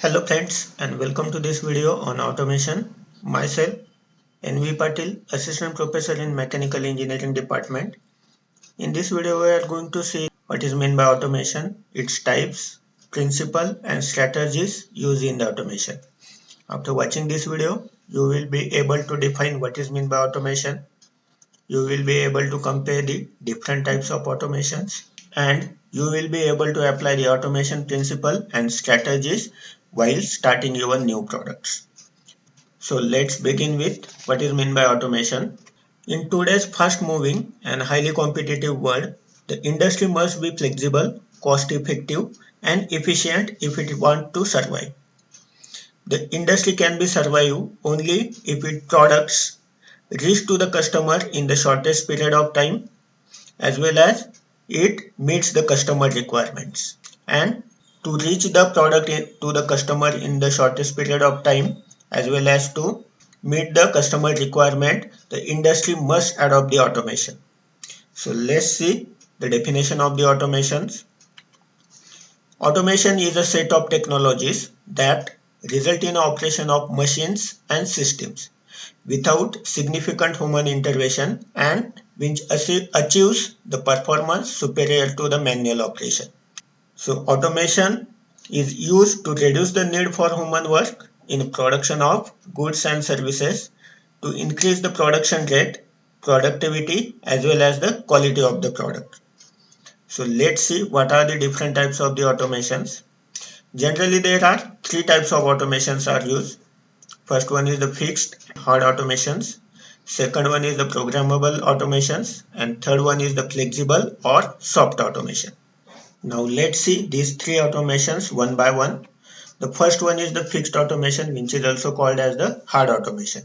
Hello friends and welcome to this video on automation. Myself NV Patil, Assistant Professor in Mechanical Engineering Department. In this video we are going to see what is meant by automation, its types, principle and strategies used in the automation. After watching this video, you will be able to define what is meant by automation. You will be able to compare the different types of automations and you will be able to apply the automation principle and strategies while starting your new products. So let's begin with what is meant by automation. In today's fast moving and highly competitive world, the industry must be flexible, cost effective and efficient if it wants to survive. The industry can be survive only if its products reach to the customer in the shortest period of time as well as it meets the customer requirements. And to reach the product to the customer in the shortest period of time as well as to meet the customer requirement, the industry must adopt the automation. So let's see the definition of the automations. Automation is a set of technologies that result in operation of machines and systems without significant human intervention and which achieves the performance superior to the manual operation. So automation is used to reduce the need for human work in production of goods and services to increase the production rate, productivity as well as the quality of the product. So let's see what are the different types of the automations. Generally there are three types of automations are used. First one is the fixed hard automations, second one is the programmable automations and third one is the flexible or soft automation. Now let's see these three automations one by one. The first one is the fixed automation which is also called as the hard automation.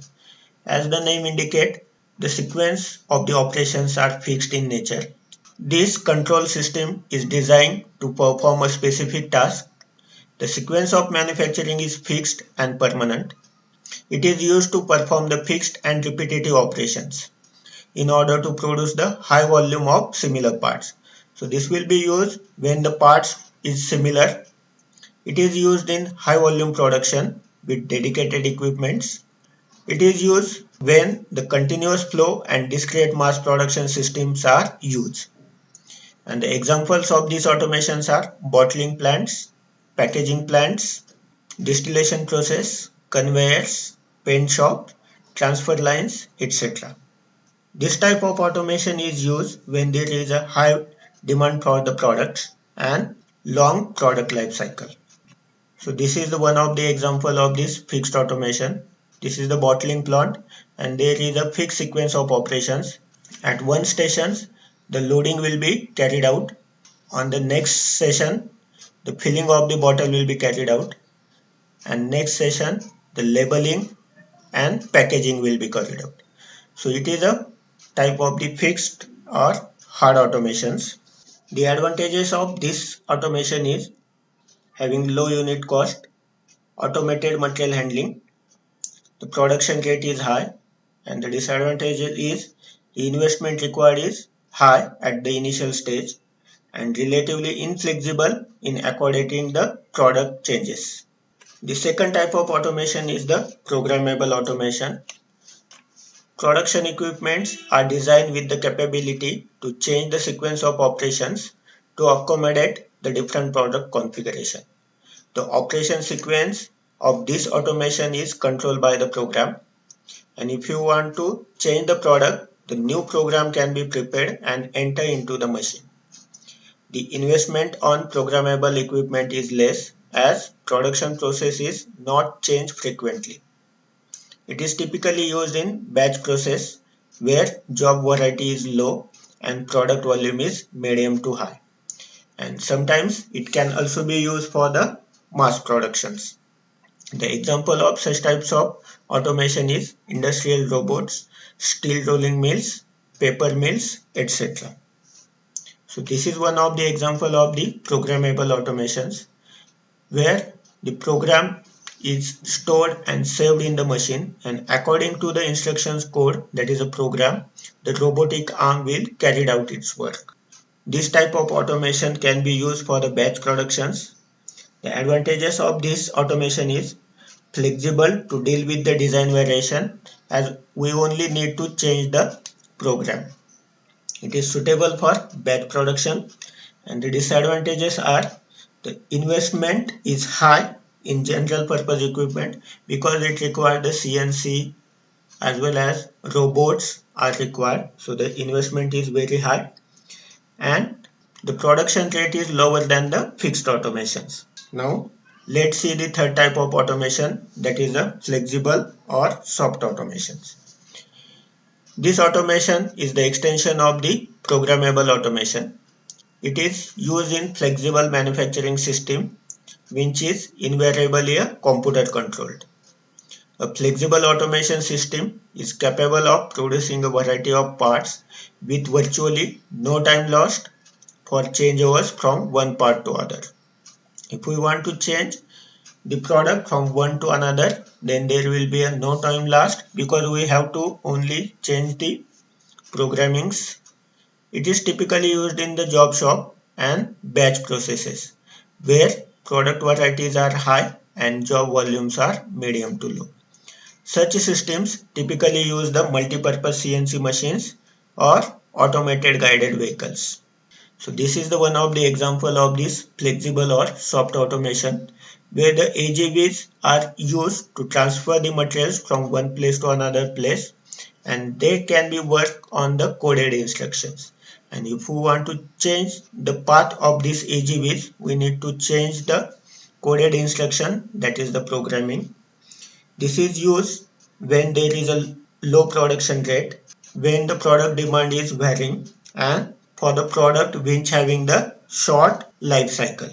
As the name indicates, the sequence of the operations are fixed in nature. This control system is designed to perform a specific task. The sequence of manufacturing is fixed and permanent. It is used to perform the fixed and repetitive operations in order to produce the high volume of similar parts. So this will be used when the parts is similar. It is used in high volume production with dedicated equipments. It is used when the continuous flow and discrete mass production systems are used. And the examples of these automations are bottling plants, packaging plants, distillation process, conveyors, paint shop, transfer lines, etc. This type of automation is used when there is a high demand for the products and long product life cycle. So this is the one of the example of this fixed automation. This is the bottling plant and there is a fixed sequence of operations. At one station, the loading will be carried out. On the next session, the filling of the bottle will be carried out. And next session, the labeling and packaging will be carried out. So it is a type of the fixed or hard automations. The advantages of this automation is having low unit cost, automated material handling, the production rate is high, and the disadvantage is the investment required is high at the initial stage and relatively inflexible in accommodating the product changes. The second type of automation is the programmable automation. Production equipments are designed with the capability to change the sequence of operations to accommodate the different product configuration. The operation sequence of this automation is controlled by the program, and if you want to change the product, the new program can be prepared and enter into the machine. The investment on programmable equipment is less as production process is not changed frequently. It is typically used in batch process where job variety is low and product volume is medium to high. And sometimes it can also be used for the mass productions. The example of such types of automation is industrial robots, steel rolling mills, paper mills, etc. So this is one of the example of the programmable automations where the program is stored and saved in the machine, and according to the instructions code that is a program, the robotic arm will carry out its work. This type of automation can be used for the batch productions. The advantages of this automation is flexible to deal with the design variation, as we only need to change the program. It is suitable for batch production, and the disadvantages are the investment is high in general purpose equipment because it requires the CNC as well as robots are required, so the investment is very high, and the production rate is lower than the fixed automations. Now let's see the third type of automation, that is the flexible or soft automations. This automation is the extension of the programmable automation. It is used in flexible manufacturing system which is invariably a computer controlled. A flexible automation system is capable of producing a variety of parts with virtually no time lost for changeovers from one part to other. If we want to change the product from one to another, then there will be a no time lost because we have to only change the programmings. It is typically used in the job shop and batch processes where product varieties are high and job volumes are medium to low. Such systems typically use the multi-purpose CNC machines or automated guided vehicles. So this is the one of the example of this flexible or soft automation where the AGVs are used to transfer the materials from one place to another place, and they can be work on the coded instructions. And if we want to change the path of these AGVs, we need to change the coded instruction, that is the programming. This is used when there is a low production rate, when the product demand is varying, and for the product which having the short life cycle.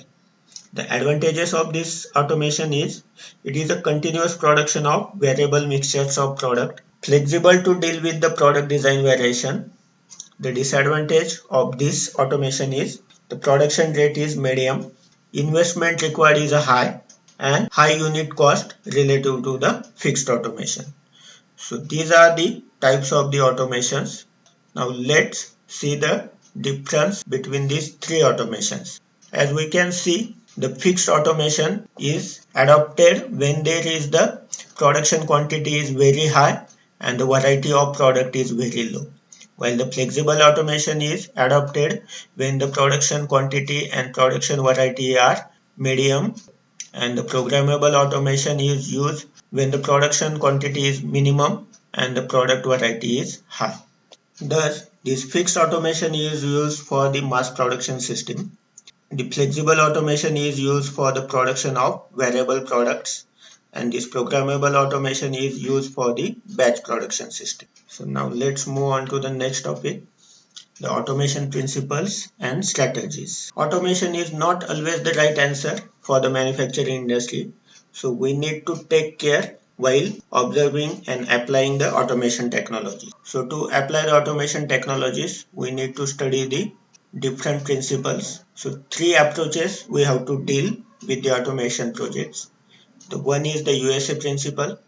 The advantages of this automation is it is a continuous production of variable mixtures of product, flexible to deal with the product design variation. The disadvantage of this automation is the production rate is medium, investment required is a high, and high unit cost relative to the fixed automation. So these are the types of the automations. Now let's see the difference between these three automations. As we can see, the fixed automation is adopted when there is the production quantity is very high and the variety of product is very low. While the flexible automation is adopted when the production quantity and production variety are medium, and the programmable automation is used when the production quantity is minimum and the product variety is high. Thus, this fixed automation is used for the mass production system. The flexible automation is used for the production of variable products, and this programmable automation is used for the batch production system. So now let's move on to the next topic, the automation principles and strategies. Automation is not always the right answer for the manufacturing industry, so we need to take care while observing and applying the automation technology. So to apply the automation technologies, we need to study the different principles. So three approaches we have to deal with the automation projects. The one is the USA principle.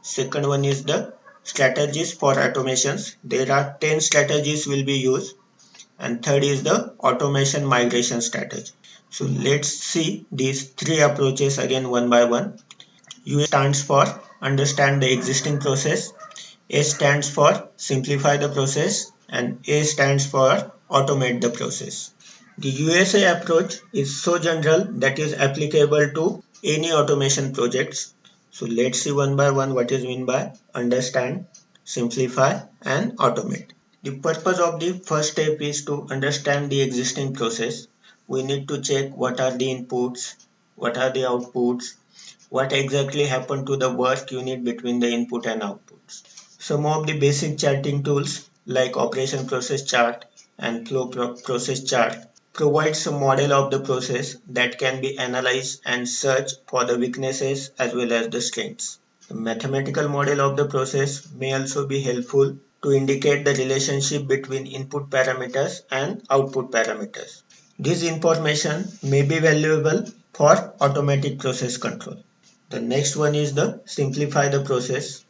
Second one is the strategies for automations. There are 10 strategies will be used. And third is the automation migration strategy. So let's see these three approaches again one by one. U stands for understand the existing process. S stands for simplify the process, and A stands for automate the process. The USA approach is so general that is applicable to any automation projects. So let's see one by one what is meant by understand, simplify, and automate. The purpose of the first step is to understand the existing process. We need to check what are the inputs, what are the outputs, what exactly happened to the work unit between the input and outputs. Some of the basic charting tools like operation process chart and flow process chart provides a model of the process that can be analyzed and search for the weaknesses as well as the strengths. The mathematical model of the process may also be helpful to indicate the relationship between input parameters and output parameters. This information may be valuable for automatic process control. The next one is the simplify the process.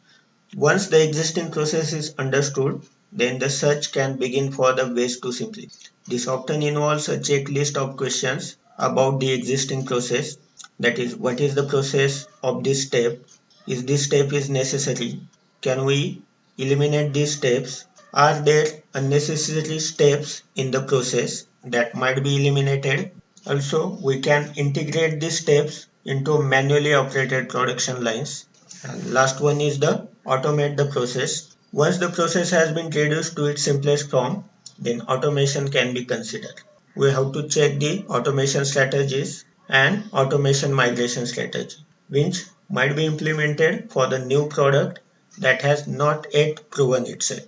Once the existing process is understood, then the search can begin for the ways to simplify. This often involves a checklist of questions about the existing process That is, what is the process of this step? Is this step is necessary? Can we eliminate these steps? Are there unnecessary steps in the process that might be eliminated? Also, we can integrate these steps into manually operated production lines. And last one is the automate the process. Once the process has been reduced to its simplest form, then automation can be considered. We have to check the automation strategies and automation migration strategy, which might be implemented for the new product that has not yet proven itself.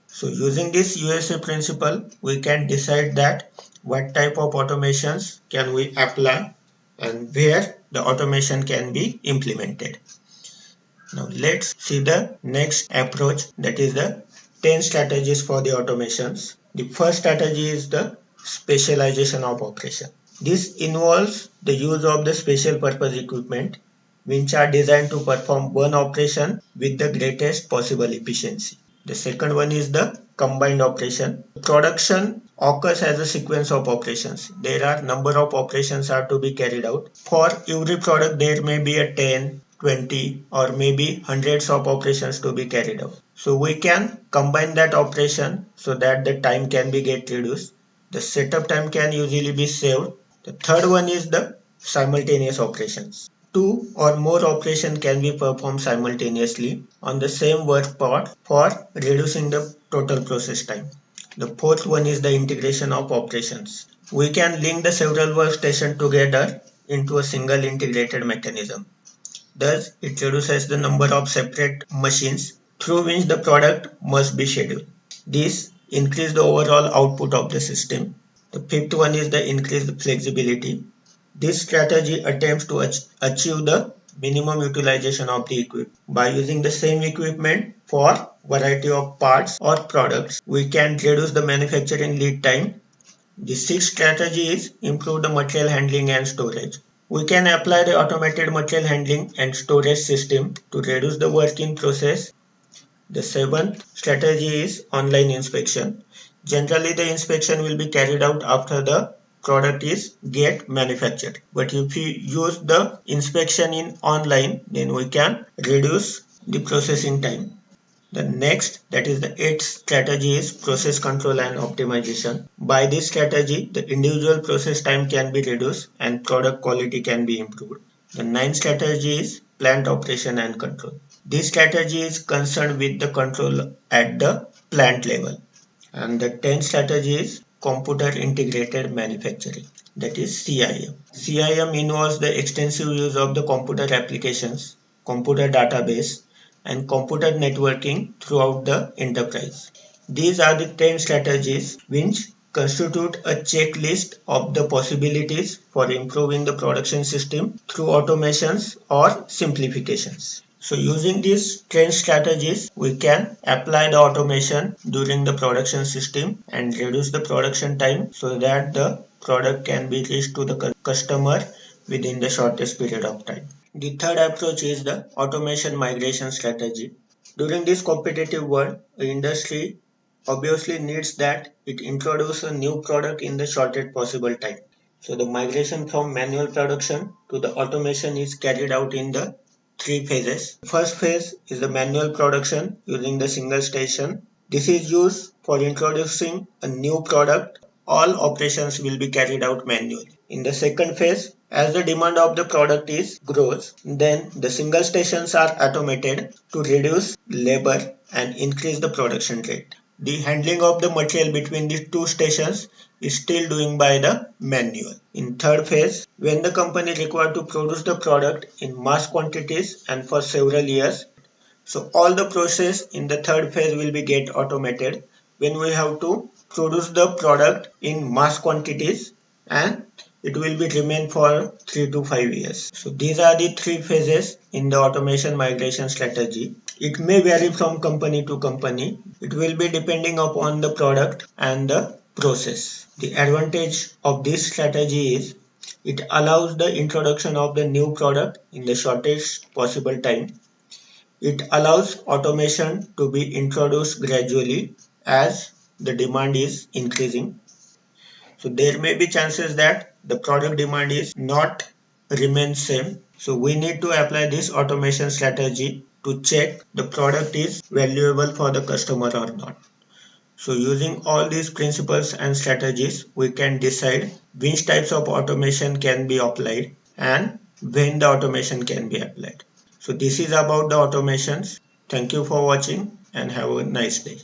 So using this USA principle, we can decide that what type of automations can we apply and where the automation can be implemented. Now let's see the next approach, that is the 10 strategies for the automations. The first strategy is the specialization of operation. This involves the use of the special purpose equipment which are designed to perform one operation with the greatest possible efficiency. The second one is the combined operation. Production occurs as a sequence of operations. There are number of operations are to be carried out. For every product there may be a 10, 20 or maybe hundreds of operations to be carried out. So we can combine that operation so that the time can be get reduced. The setup time can usually be saved. The third one is the simultaneous operations. Two or more operations can be performed simultaneously on the same work part for reducing the total process time. The fourth one is the integration of operations. We can link the several workstations together into a single integrated mechanism. Thus, it reduces the number of separate machines through which the product must be scheduled. This increases the overall output of the system. The fifth one is the increased flexibility. This strategy attempts to achieve the minimum utilization of the equipment. By using the same equipment for variety of parts or products, we can reduce the manufacturing lead time. The sixth strategy is improve the material handling and storage. We can apply the automated material handling and storage system to reduce the working process. The seventh strategy is online inspection. Generally, the inspection will be carried out after the product is get manufactured. But if we use the inspection in online, then we can reduce the processing time. The next, that is the eighth strategy, is process control and optimization. By this strategy, the individual process time can be reduced and product quality can be improved. The ninth strategy is plant operation and control. This strategy is concerned with the control at the plant level. And the 10th strategy is computer integrated manufacturing, that is CIM. CIM involves the extensive use of the computer applications, computer database and computer networking throughout the enterprise. These are the 10 strategies which constitute a checklist of the possibilities for improving the production system through automations or simplifications. So using these 10 strategies, we can apply the automation during the production system and reduce the production time so that the product can be reached to the customer within the shortest period of time. The third approach is the automation migration strategy. During this competitive world, the industry obviously needs that it introduce a new product in the shortest possible time. So the migration from manual production to the automation is carried out in the three phases. First phase is the manual production using the single station. This is used for introducing a new product. All operations will be carried out manually. In the second phase, as the demand of the product is grows, then the single stations are automated to reduce labor and increase the production rate. The handling of the material between the two stations is still doing by the manual. In third phase, when the company required to produce the product in mass quantities and for several years, so all the process in the third phase will be get automated when we have to produce the product in mass quantities and it will be remain for 3 to 5 years. So these are the three phases in the automation migration strategy. It may vary from company to company. It will be depending upon the product and the process. The advantage of this strategy is it allows the introduction of the new product in the shortest possible time. It allows automation to be introduced gradually as the demand is increasing. So there may be chances that the product demand is not remains same. So we need to apply this automation strategy to check the product is valuable for the customer or not. So using all these principles and strategies, we can decide which types of automation can be applied and when the automation can be applied. So this is about the automations. Thank you for watching and have a nice day.